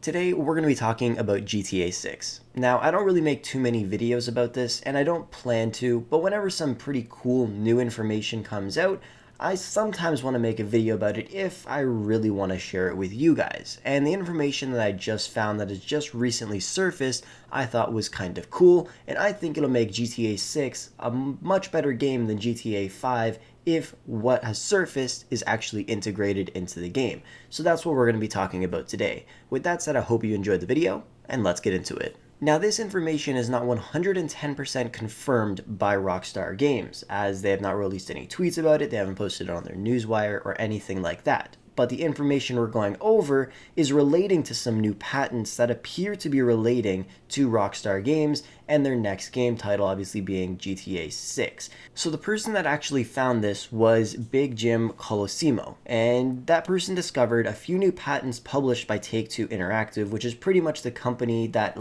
Today we're going to be talking about GTA 6. Now, I don't really make too many videos about this, and I don't plan to, but whenever some pretty cool new information comes out, I sometimes want to make a video about it if I really want to share it with you guys. And the information that I just found that has just recently surfaced, I thought was kind of cool, and I think it'll make GTA 6 a much better game than GTA 5 if what has surfaced is actually integrated into the game. So that's what we're going to be talking about today. With that said, I hope you enjoyed the video, and let's get into it. Now, this information is not 110% confirmed by Rockstar Games, as they have not released any tweets about it, they haven't posted it on their newswire or anything like that. But the information we're going over is relating to some new patents that appear to be relating to Rockstar Games and their next game title obviously being GTA 6. So the person that actually found this was Big Jim Colosimo, and that person discovered a few new patents published by Take-Two Interactive, which is pretty much the company that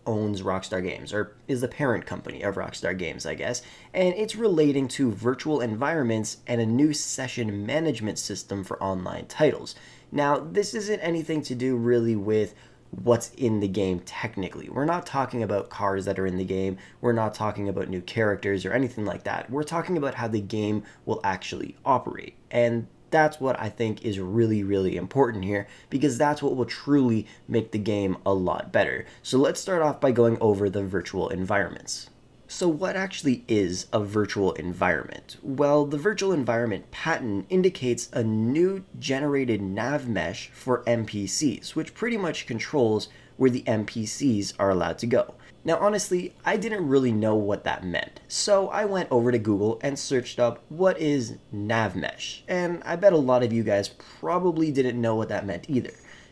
owns Rockstar Games, or is the parent company of Rockstar Games, I guess, and it's relating to virtual environments and a new session management system for online titles. Now, this isn't anything to do really with what's in the game technically. We're not talking about cars that are in the game, we're not talking about new characters or anything like that. We're talking about how the game will actually operate, and that's what I think is really, really important here, because that's what will truly make the game a lot better. So let's start off by going over the virtual environments. So what actually is a virtual environment? Well, the virtual environment patent indicates a new generated nav mesh for NPCs, which pretty much controls where the NPCs are allowed to go. Now, honestly, I didn't really know what that meant, so I went over to Google and searched up what is nav mesh, and I bet a lot of you guys probably didn't know what that meant either.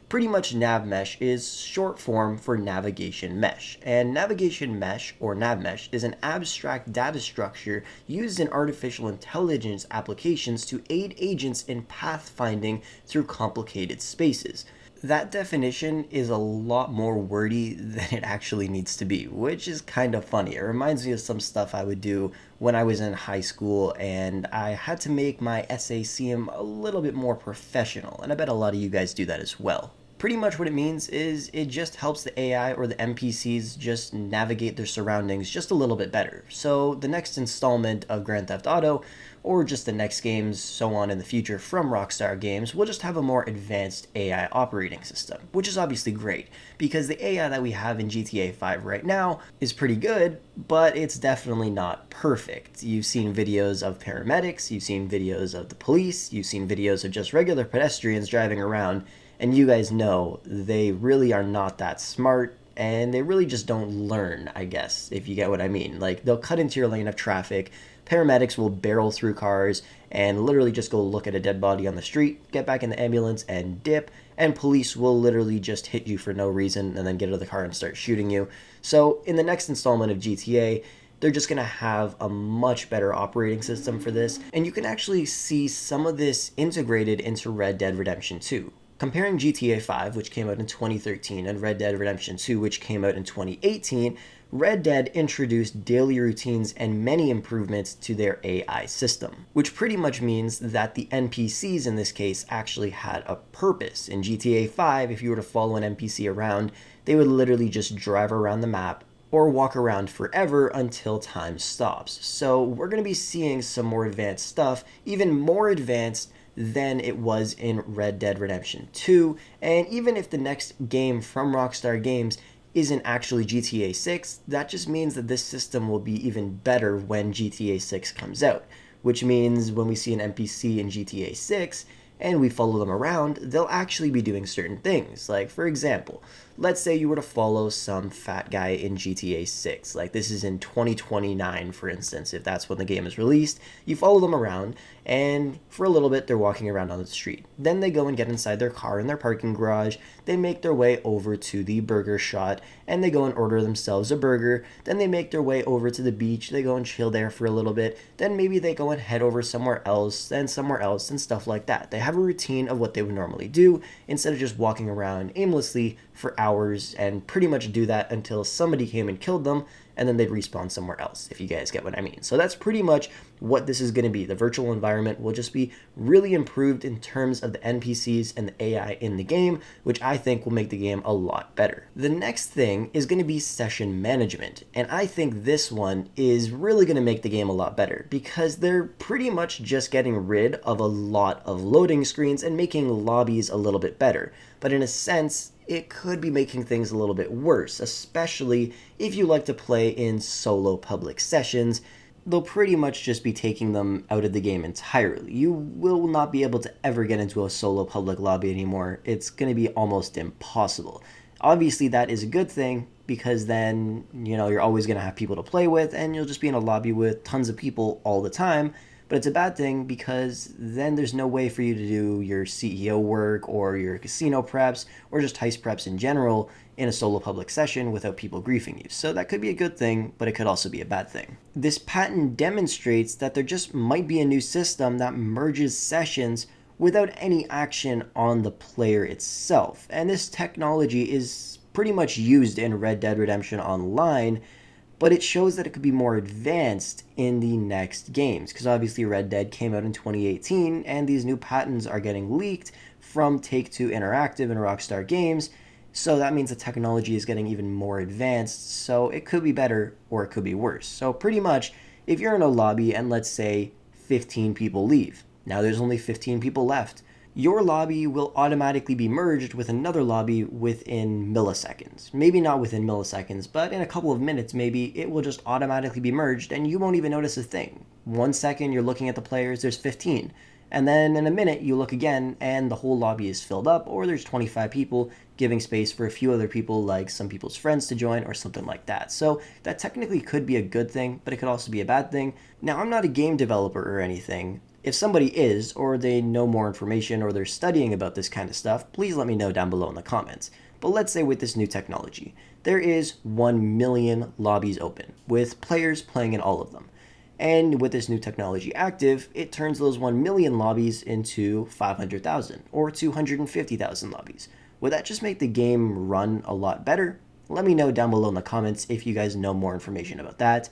Pretty much nav mesh is short form for navigation mesh, and navigation mesh, or nav mesh, is an abstract data structure used in artificial intelligence applications to aid agents in pathfinding through complicated spaces. That definition is a lot more wordy than it actually needs to be, which is kind of funny. It reminds me of some stuff I would do when I was in high school and I had to make my essay seem a little bit more professional, and I bet a lot of you guys do that as well. Pretty much what it means is it just helps the AI or the NPCs just navigate their surroundings just a little bit better. So the next installment of Grand Theft Auto, or just the next games so on in the future from Rockstar Games, will just have a more advanced AI operating system, which is obviously great, because the AI that we have in GTA 5 right now is pretty good, but it's definitely not perfect. You've seen videos of paramedics, you've seen videos of the police, you've seen videos of just regular pedestrians driving around, and you guys know they really are not that smart, and they really just don't learn, I guess, if you get what I mean. Like, they'll cut into your lane of traffic, paramedics will barrel through cars, and literally just go look at a dead body on the street, get back in the ambulance, and dip, and police will literally just hit you for no reason, and then get out of the car and start shooting you. So, in the next installment of GTA, they're just going to have a much better operating system for this, and you can actually see some of this integrated into Red Dead Redemption 2. Comparing GTA 5, which came out in 2013, and Red Dead Redemption 2, which came out in 2018, Red Dead introduced daily routines and many improvements to their AI system, which pretty much means that the NPCs in this case actually had a purpose. In GTA 5, if you were to follow an NPC around, they would literally just drive around the map or walk around forever until time stops. So we're going to be seeing some more advanced stuff, even more advanced than it was in Red Dead Redemption 2, and even if the next game from Rockstar Games isn't actually GTA 6, that just means that this system will be even better when GTA 6 comes out, which means when we see an NPC in GTA 6 and we follow them around, they'll actually be doing certain things. Like, for example, let's say you were to follow some fat guy in GTA 6, like this is in 2029, for instance, if that's when the game is released. You follow them around, and for a little bit they're walking around on the street. Then they go and get inside their car in their parking garage, they make their way over to the burger shot, and they go and order themselves a burger. Then they make their way over to the beach, they go and chill there for a little bit, then maybe they go and head over somewhere else, and stuff like that. They have a routine of what they would normally do, instead of just walking around aimlessly for hours, and pretty much do that until somebody came and killed them, and then they'd respawn somewhere else, if you guys get what I mean. So that's pretty much what this is going to be. The virtual environment will just be really improved in terms of the NPCs and the AI in the game, which I think will make the game a lot better. The next thing is going to be session management, and I think this one is really going to make the game a lot better because they're pretty much just getting rid of a lot of loading screens and making lobbies a little bit better. But in a sense, it could be making things a little bit worse, especially if you like to play in solo public sessions. They'll pretty much just be taking them out of the game entirely. You will not be able to ever get into a solo public lobby anymore. It's going to be almost impossible. Obviously, that is a good thing because then, you're always going to have people to play with and you'll just be in a lobby with tons of people all the time. But it's a bad thing because then there's no way for you to do your CEO work or your casino preps or just heist preps in general in a solo public session without people griefing you. So that could be a good thing, but it could also be a bad thing. This patent demonstrates that there just might be a new system that merges sessions without any action on the player itself. And this technology is pretty much used in Red Dead Redemption Online, but it shows that it could be more advanced in the next games, because obviously Red Dead came out in 2018, and these new patents are getting leaked from Take-Two Interactive and Rockstar Games, so that means the technology is getting even more advanced, so it could be better or it could be worse. So pretty much, if you're in a lobby and let's say 15 people leave, now there's only 15 people left, your lobby will automatically be merged with another lobby within milliseconds. Maybe not within milliseconds, but in a couple of minutes maybe it will just automatically be merged and you won't even notice a thing. 1 second you're looking at the players, there's 15. And then in a minute you look again and the whole lobby is filled up, or there's 25 people, giving space for a few other people like some people's friends to join or something like that. So that technically could be a good thing, but it could also be a bad thing. Now, I'm not a game developer or anything. If somebody is, or they know more information, or they're studying about this kind of stuff, please let me know down below in the comments. But let's say with this new technology, there is 1 million lobbies open, with players playing in all of them. And with this new technology active, it turns those 1 million lobbies into 500,000 or 250,000 lobbies. Would that just make the game run a lot better? Let me know down below in the comments if you guys know more information about that.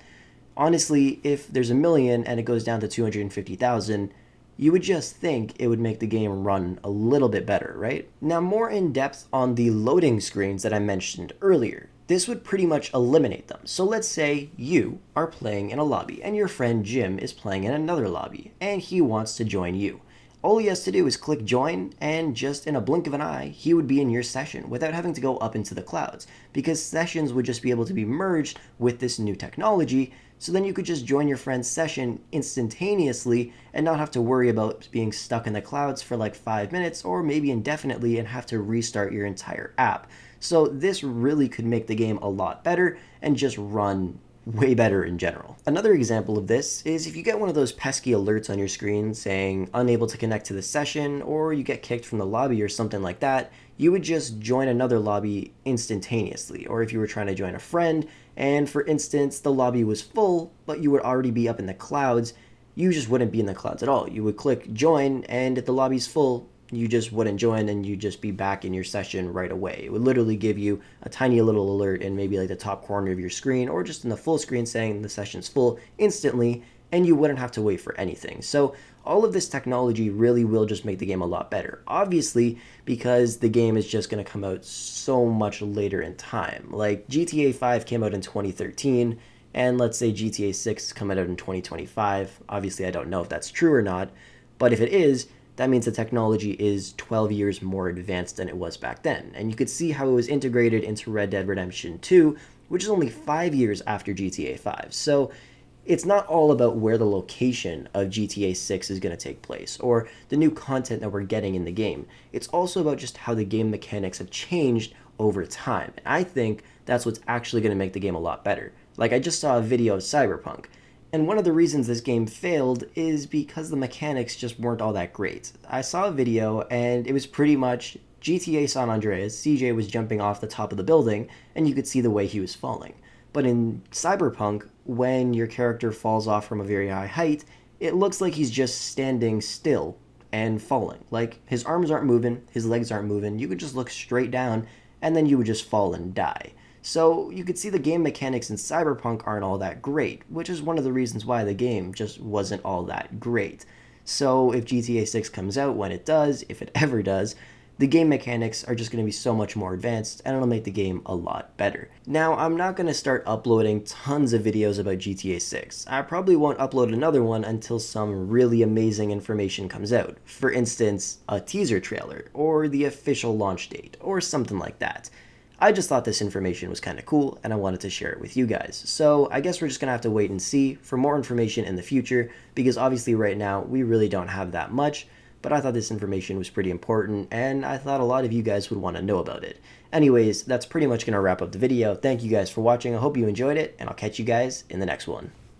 Honestly, if there's 1 million and it goes down to 250,000, you would just think it would make the game run a little bit better, right? Now, more in depth on the loading screens that I mentioned earlier. This would pretty much eliminate them. So let's say you are playing in a lobby and your friend Jim is playing in another lobby and he wants to join you. All he has to do is click join, and just in a blink of an eye, he would be in your session without having to go up into the clouds, because sessions would just be able to be merged with this new technology, so then you could just join your friend's session instantaneously and not have to worry about being stuck in the clouds for like 5 minutes or maybe indefinitely and have to restart your entire app. So this really could make the game a lot better and just run way better in general. Another example of this is if you get one of those pesky alerts on your screen saying unable to connect to the session, or you get kicked from the lobby or something like that, you would just join another lobby instantaneously. Or if you were trying to join a friend and for instance the lobby was full but you would already be up in the clouds, you just wouldn't be in the clouds at all. You would click join, and if the lobby's full, you just wouldn't join and you'd just be back in your session right away. It would literally give you a tiny little alert in maybe like the top corner of your screen or just in the full screen saying the session's full instantly, and you wouldn't have to wait for anything. So all of this technology really will just make the game a lot better. Obviously, because the game is just going to come out so much later in time. Like GTA 5 came out in 2013, and let's say GTA 6 coming out in 2025. Obviously, I don't know if that's true or not, but if it is, that means the technology is 12 years more advanced than it was back then. And you could see how it was integrated into Red Dead Redemption 2, which is only 5 years after GTA 5. So it's not all about where the location of GTA 6 is going to take place, or the new content that we're getting in the game. It's also about just how the game mechanics have changed over time. And I think that's what's actually going to make the game a lot better. Like, I just saw a video of Cyberpunk, and one of the reasons this game failed is because the mechanics just weren't all that great. I saw a video and it was pretty much GTA San Andreas. CJ was jumping off the top of the building and you could see the way he was falling. But in Cyberpunk, when your character falls off from a very high height, it looks like he's just standing still and falling. Like, his arms aren't moving, his legs aren't moving, you could just look straight down and then you would just fall and die. So you could see the game mechanics in Cyberpunk aren't all that great, which is one of the reasons why the game just wasn't all that great. So if GTA 6 comes out when it does, if it ever does, the game mechanics are just going to be so much more advanced and it'll make the game a lot better. Now, I'm not going to start uploading tons of videos about GTA 6. I probably won't upload another one until some really amazing information comes out. For instance, a teaser trailer, or the official launch date, or something like that. I just thought this information was kind of cool and I wanted to share it with you guys. So I guess we're just going to have to wait and see for more information in the future, because obviously right now we really don't have that much. But I thought this information was pretty important, and I thought a lot of you guys would want to know about it. Anyways, that's pretty much going to wrap up the video. Thank you guys for watching. I hope you enjoyed it, and I'll catch you guys in the next one.